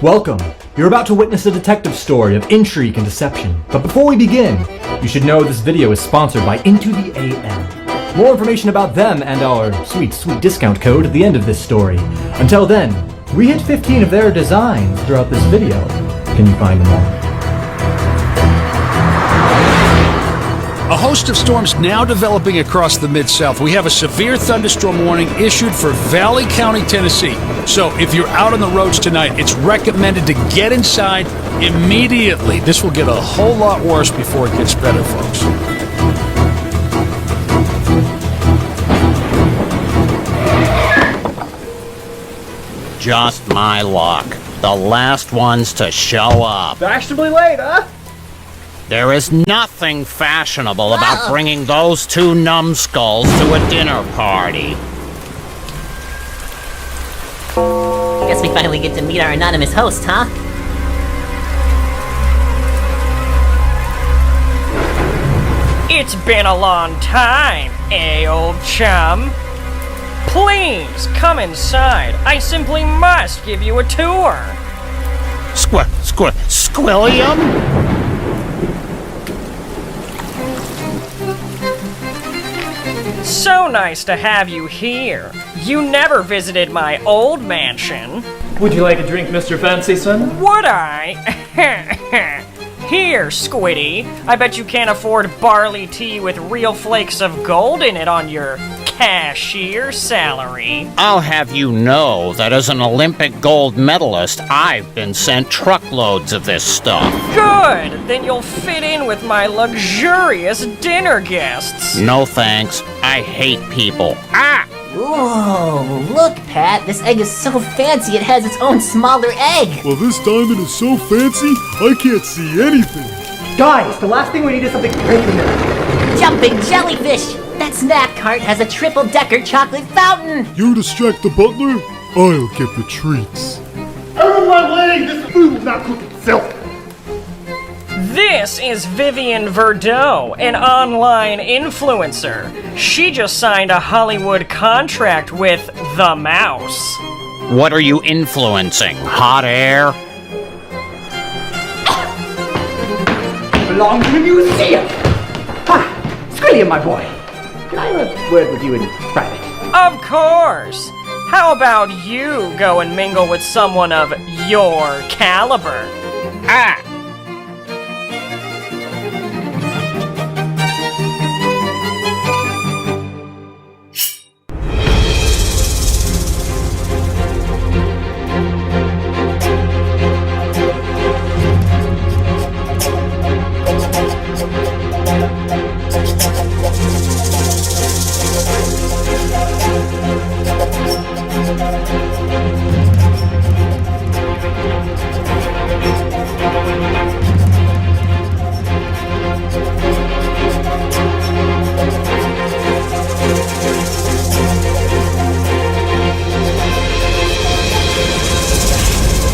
Welcome. You're about to witness a detective story of intrigue and deception. But before we begin, you should know this video is sponsored by Into the AM. More information about them and our sweet, sweet discount code at the end of this story. Until then, we hit 15 of their designs throughout this video. Can you find them all? A host of storms now developing across the Mid-South. We have a severe thunderstorm warning issued for Valley County, Tennessee. So if you're out on the roads tonight, it's recommended to get inside immediately. This will get a whole lot worse before it gets better, folks. Just my luck. The last ones to show up. Fashionably late, huh? There is nothing fashionable about bringing those two numbskulls to a dinner party. Guess we finally get to meet our anonymous host, huh? It's been a long time, old chum? Please, come inside. I simply must give you a tour. Squilliam? So nice to have you here. You never visited my old mansion. Would you like a drink, Mr. Fancy Son? Would I? Here, Squiddy. I bet you can't afford barley tea with real flakes of gold in it on your cashier salary. I'll have you know that as an Olympic gold medalist, I've been sent truckloads of this stuff. Good! Then you'll fit in with my luxurious dinner guests. No thanks. I hate people. Ah! Whoa, look, Pat. This egg is so fancy it has its own smaller egg. Well, this diamond is so fancy, I can't see anything. Guys, the last thing we need is something great in there. Jumping jellyfish! That snack cart has a triple-decker chocolate fountain! You distract the butler, I'll get the treats. Out of my way! This food will not cook itself! This is Vivian Verdeau, an online influencer. She just signed a Hollywood contract with The Mouse. What are you influencing? Hot air? Belong to the museum! Ha! Squilliam, my boy. Can I have a word with you in private? Of course! How about you go and mingle with someone of your caliber? Ah!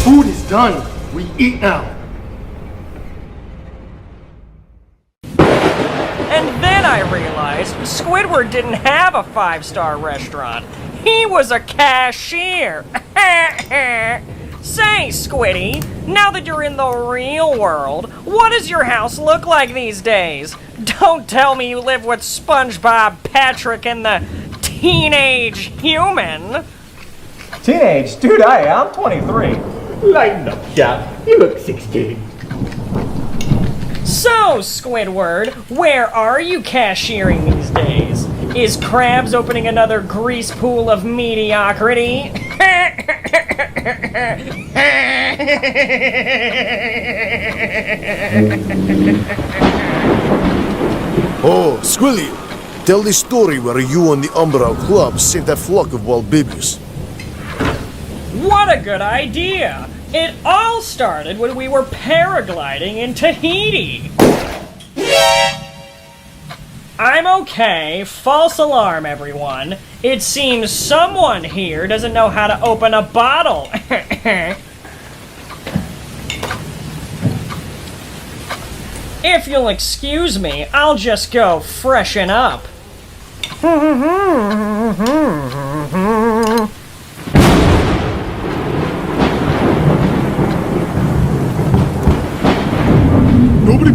Food is done. We eat now. And then I realized Squidward didn't have a 5-star restaurant. He was a cashier. Say, Squiddy, now that you're in the real world, what does your house look like these days? Don't tell me you live with SpongeBob, Patrick, and the teenage human. Teenage? Dude, I'm 23. Lighten up, chap. You look 16. So, Squidward, where are you cashiering these days? Is Krabs opening another grease pool of mediocrity? Oh, Squilliam, tell the story where you and the Umbral Club sent that flock of wild babies. What a good idea! It all started when we were paragliding in Tahiti. I'm okay. False alarm, everyone. It seems someone here doesn't know how to open a bottle. If you'll excuse me, I'll just go freshen up.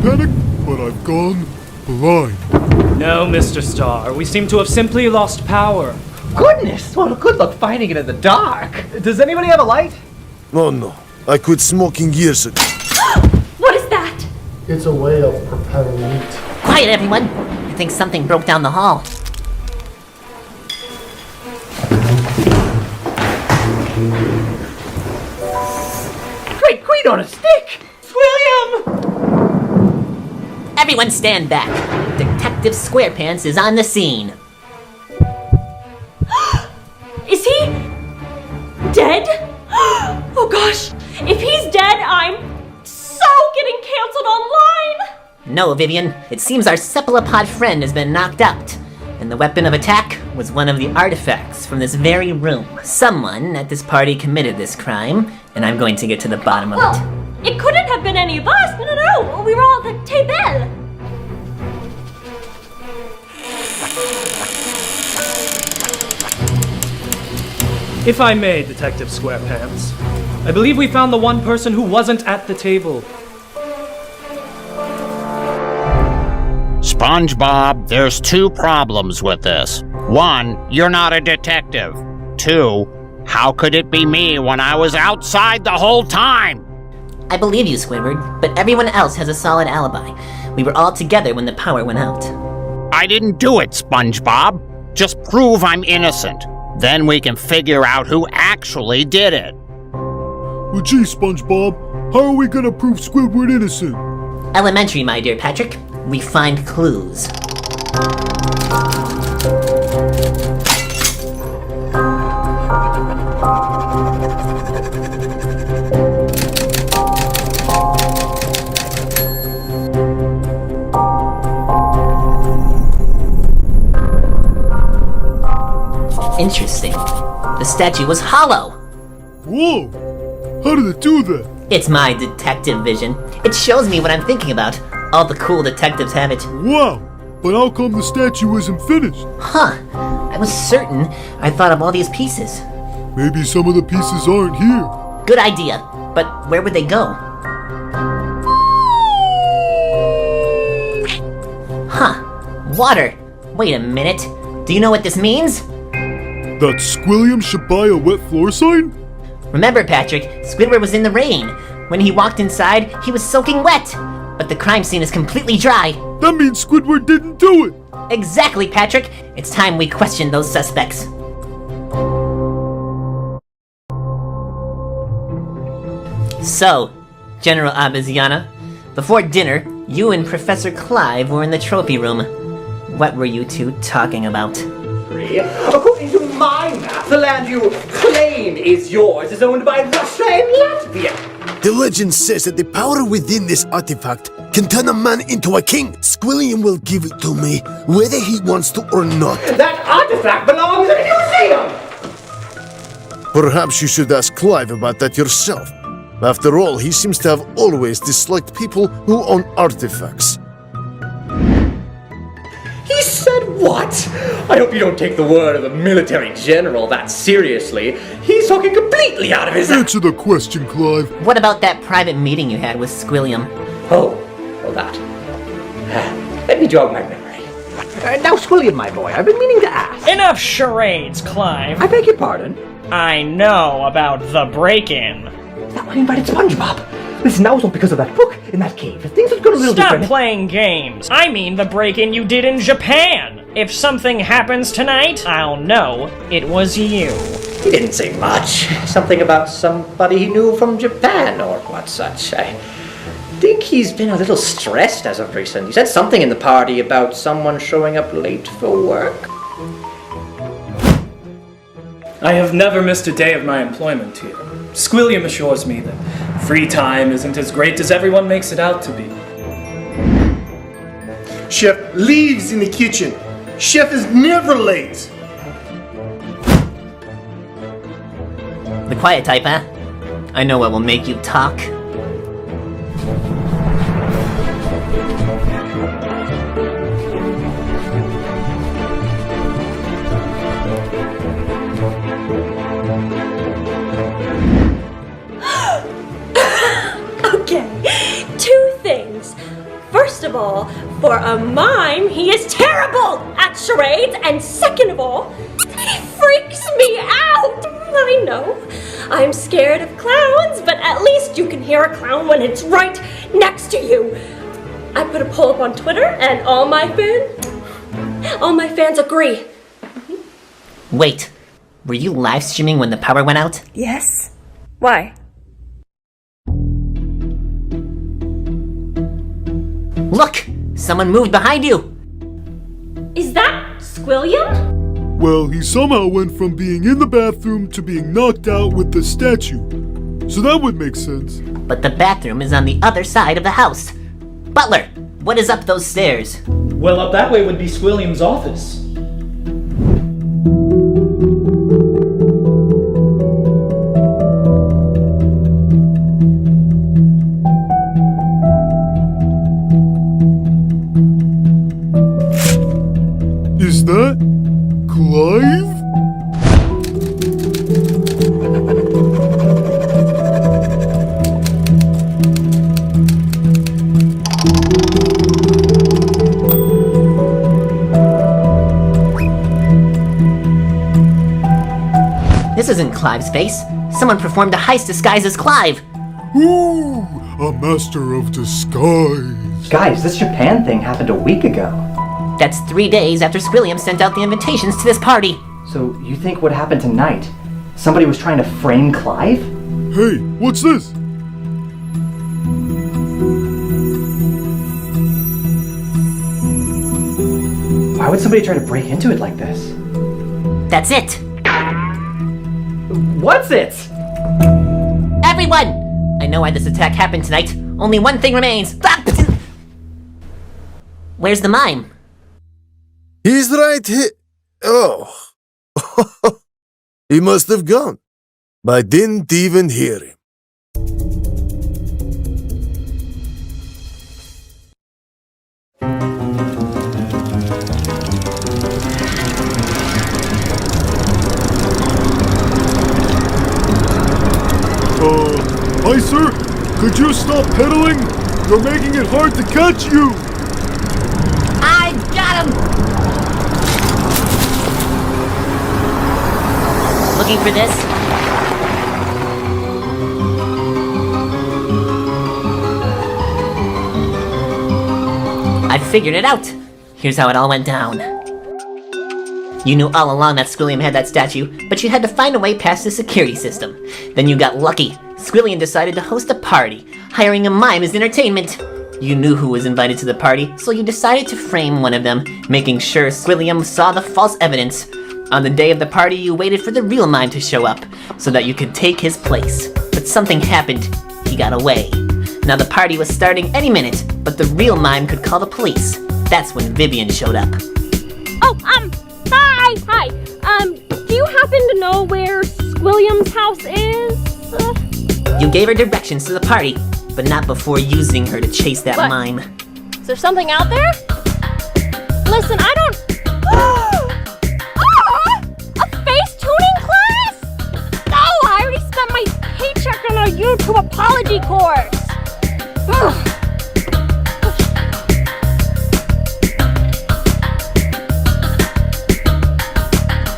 panic, but I've gone blind. No, Mr. Star. We seem to have simply lost power. Goodness, well, good luck finding it in the dark. Does anybody have a light? Oh no, I quit smoking years ago. What is that? It's a way of propelling meat. Quiet, everyone. I think something broke down the hall. Great queen on a stick! William! Everyone stand back. Detective SquarePants is on the scene. Is he dead? Oh gosh, if he's dead, I'm so getting canceled online. No, Vivian. It seems our cephalopod friend has been knocked out. And the weapon of attack was one of the artifacts from this very room. Someone at this party committed this crime, and I'm going to get to the bottom of it. It couldn't have been any of us. No. We were all at the table. If I may, Detective SquarePants, I believe we found the one person who wasn't at the table. SpongeBob, there's two problems with this. One, you're not a detective. Two, how could it be me when I was outside the whole time? I believe you, Squidward, but everyone else has a solid alibi. We were all together when the power went out. I didn't do it, SpongeBob. Just prove I'm innocent. Then we can figure out who actually did it. Well, gee, SpongeBob, how are we gonna prove Squidward innocent? Elementary, my dear Patrick. We find clues. Interesting. The statue was hollow. Whoa! How did it do that? It's my detective vision. It shows me what I'm thinking about. All the cool detectives have it. Wow! But how come the statue isn't finished? Huh. I was certain I thought of all these pieces. Maybe some of the pieces aren't here. Good idea. But where would they go? Huh. Water. Wait a minute. Do you know what this means? That Squilliam should buy a wet floor sign? Remember, Patrick, Squidward was in the rain. When he walked inside, he was soaking wet. But the crime scene is completely dry. That means Squidward didn't do it! Exactly, Patrick. It's time we question those suspects. So, General Abiziana, before dinner, you and Professor Clive were in the trophy room. What were you two talking about? According to my map, the land you claim is yours is owned by Russia and Latvia. The legend says that the power within this artifact can turn a man into a king. Squilliam will give it to me, whether he wants to or not. That artifact belongs in a museum! Perhaps you should ask Clive about that yourself. After all, he seems to have always disliked people who own artifacts. He said what? I hope you don't take the word of a military general that seriously. He's talking completely out of his... Answer the question, Clive. What about that private meeting you had with Squilliam? Oh, that. Let me jog my memory. Now, Squilliam, my boy, I've been meaning to ask. Enough charades, Clive. I beg your pardon? I know about the break-in. Now, I invited SpongeBob. Listen, that was all because of that book in that cave. Things have gone a little different. Stop playing games. I mean the break-in you did in Japan. If something happens tonight, I'll know it was you. He didn't say much. Something about somebody he knew from Japan or what such. I think he's been a little stressed as of recent. He said something in the party about someone showing up late for work. I have never missed a day of my employment here. Squilliam assures me that free time isn't as great as everyone makes it out to be. Chef leaves in the kitchen. Chef is never late. The quiet type, huh? I know what will make you talk. Okay, two things. of all, for a mime, he is terrible at charades, and second of all, he freaks me out. I know, I'm scared of clowns, but at least you can hear a clown when it's right next to you. I put a poll up on Twitter, and all my fans agree. Wait, were you live streaming when the power went out? Yes. Why? Look! Someone moved behind you! Is that Squilliam? Well, he somehow went from being in the bathroom to being knocked out with the statue. So that would make sense. But the bathroom is on the other side of the house. Butler, what is up those stairs? Well, up that way would be Squilliam's office. Is that Clive? This isn't Clive's face. Someone performed a heist disguised as Clive. Ooh, a master of disguise. Guys, this Japan thing happened a week ago. That's 3 days after Squilliam sent out the invitations to this party. So you think what happened tonight? Somebody was trying to frame Clive? Hey, what's this? Why would somebody try to break into it like this? That's it. What's it? Everyone! I know why this attack happened tonight. Only one thing remains. Where's the mime? He's right here. Oh. He must have gone. I didn't even hear him. Hi sir, could you stop pedaling? You're making it hard to catch you! I got him! Looking for this? I figured it out. Here's how it all went down. You knew all along that Squilliam had that statue, but you had to find a way past the security system. Then you got lucky. Squilliam decided to host a party, hiring a mime as entertainment. You knew who was invited to the party, so you decided to frame one of them, making sure Squilliam saw the false evidence. On the day of the party, you waited for the real mime to show up, so that you could take his place. But something happened. He got away. Now the party was starting any minute, but the real mime could call the police. That's when Vivian showed up. Oh, hi. Do you happen to know where Squilliam's house is? You gave her directions to the party, but not before using her to chase that What? mime. Is there something out there? Listen, I don't... A face tuning class? No, I already spent my paycheck on a YouTube apology course.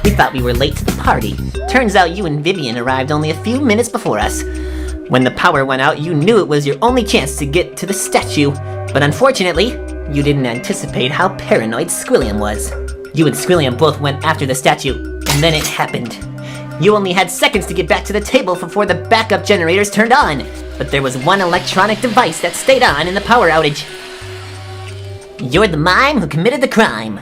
We thought we were late to the party. Turns out you and Vivian arrived only a few minutes before us. When the power went out, you knew it was your only chance to get to the statue. But unfortunately, you didn't anticipate how paranoid Squilliam was. You and Squilliam both went after the statue, and then it happened. You only had seconds to get back to the table before the backup generators turned on. But there was one electronic device that stayed on in the power outage. You're the mime who committed the crime.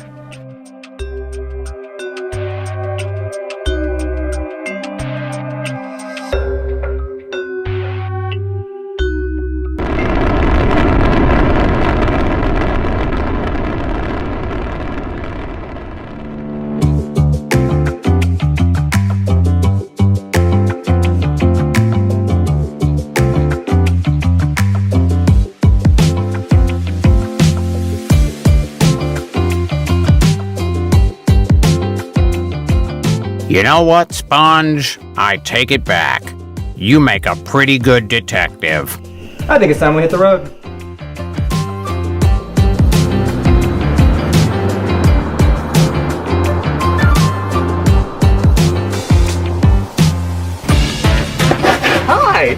You know what, Sponge? I take it back. You make a pretty good detective. I think it's time we hit the road.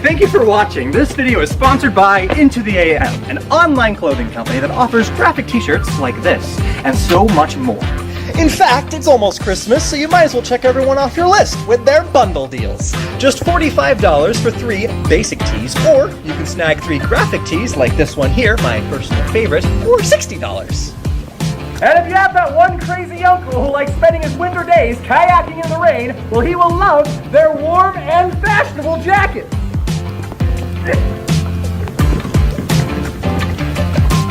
Thank you for watching. This video is sponsored by Into the AM, an online clothing company that offers graphic t-shirts like this, and so much more. In fact, it's almost Christmas, so you might as well check everyone off your list with their bundle deals. Just $45 for 3 basic tees, or you can snag 3 graphic tees like this one here, my personal favorite, for $60. And if you have that one crazy uncle who likes spending his winter days kayaking in the rain, well, he will love their warm and fashionable jackets.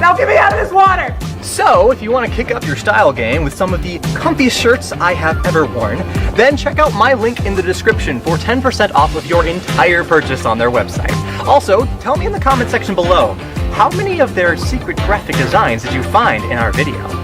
Now get me out of this water! So, if you want to kick up your style game with some of the comfiest shirts I have ever worn, then check out my link in the description for 10% off of your entire purchase on their website. Also, tell me in the comment section below, how many of their secret graphic designs did you find in our video?